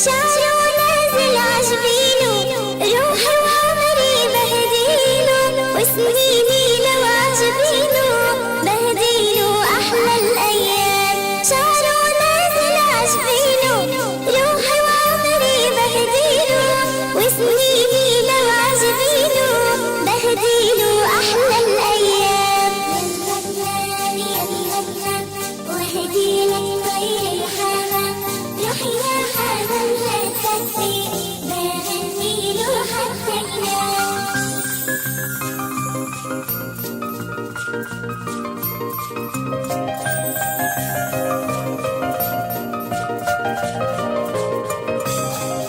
شعره نازل عجبينه، روحي وعمري بهديله، وسنيني لو عجبينه بهديله أحلى الأيام. شعره نازل عجبينه، روحي وعمري بهديله، وسنيني لو عجبينه بهديله أحلى الأيام. يلا تنام وهديلك طير الحمام، روحي يا حمام لا تسري، بغنيله حتى ينام.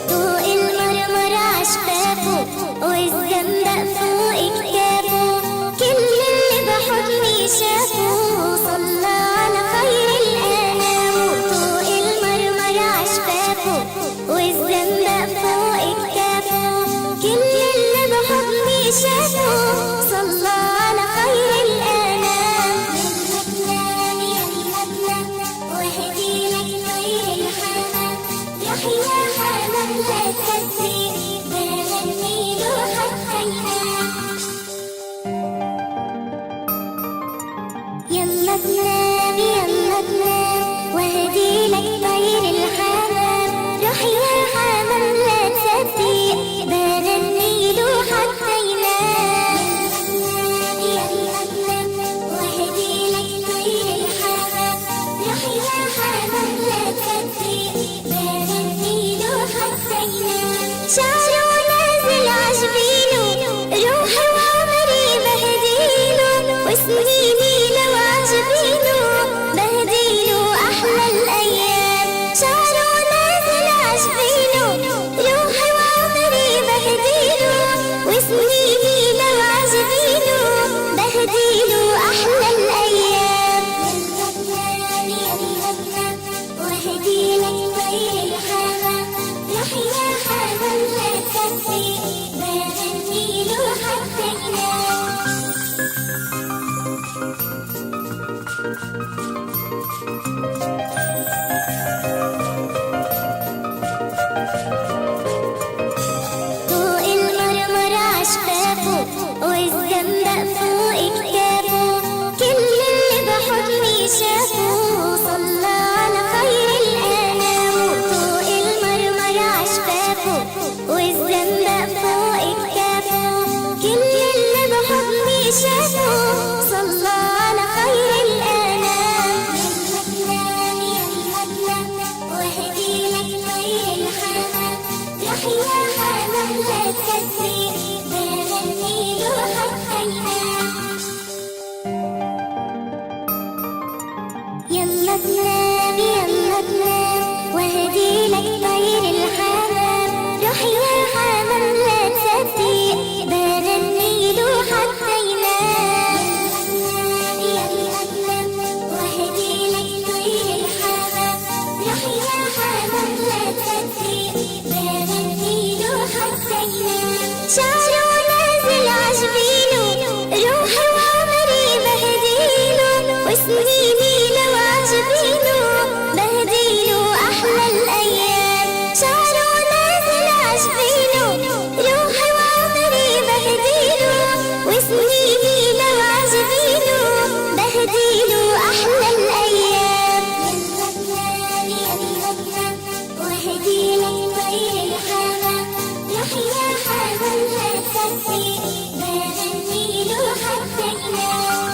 طوق المرمر عشفافه والزنبق فوق كتافه، كل اللي بحضني شافه صلى على خير الأنام. طوق المرمر عشفافه والزنبق فوق كتافه، كل اللي بحضني شافه صلى على خير الأنام. يلا تنام وهديلك طير الحمام، روحي يا حمام لا تسري، بغنيله حتى ينام. يلا تنام وهديلك طير الحمام، روحي يا حمام لا تسري، بغنيله حتى ينام. يلا تنام وهديلك طير الحمام، روحي يا حمام لا تسري، بغنيله حتى ينام. شعره نازل عجبينه، روحي وعمري بهديله، وسنيني لو عجبينه بهديله أحلى الأيام. شعره نازل عجبينه، روحي وعمري بهديله، وسنيني لو عجبينه بهديله أحلى الأيام. يلا تنام وهديلك طير الحمام، روحي يا حمام لا تسري، بغنيله حتى ينام. طوق المرمر عشفافه والزنبق فوق كتافه، كل اللي بحضني شافه صلى على خير الأنام. طوق المرمر عشفافه والزنبق فوق كتافه، كل اللي بحضني شافه صلى على خير الأنام. يلا تنام وهديلك طير الحمام، روحي يا حمام لا تسري، بغنيله حتى ينام. يلا تنام وهديلك طير الحمام، روحي يا حمام لا تسري، بغنيله حتى ينام. يلا تنام وهديلك طير الحمام، روحي يا حمام لا تسري، بغنيله حتى ينام. شعره نازل عجبينه، روحي وعمري بهديله، وسنيني لو عجبينه بهديله أحلى الأيام. شعره نازل عجبينه، روحي وعمري بهديله، وسنيني لو عجبينه بهديله أحلى الأيام. يلا تنام وهديلك طير الحمام، روحي يا حمام لا تسري، بغنيله حتى ينام.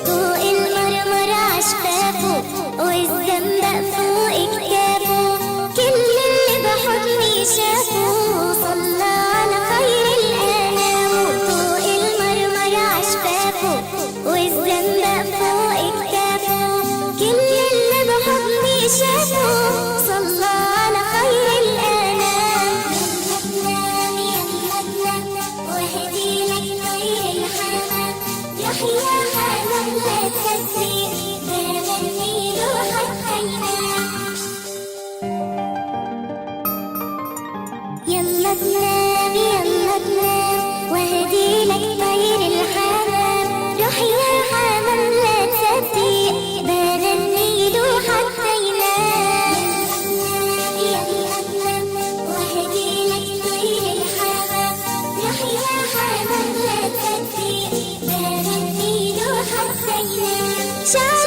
طوق المرمر عشفافه والزنبق فوق كتافه، كل اللي بحضني شافه صلى على خير الأنام. طوق المرمر عشفافه والزنبق فوق كتافه، كل اللي بحضني شافه صلى على خير الأنام. يلا تنام وهديلك طير الحمام، روحي يا حمام لا تسري، بغنيله حتى ينام. يلا تنام بغفي له حتى ينام.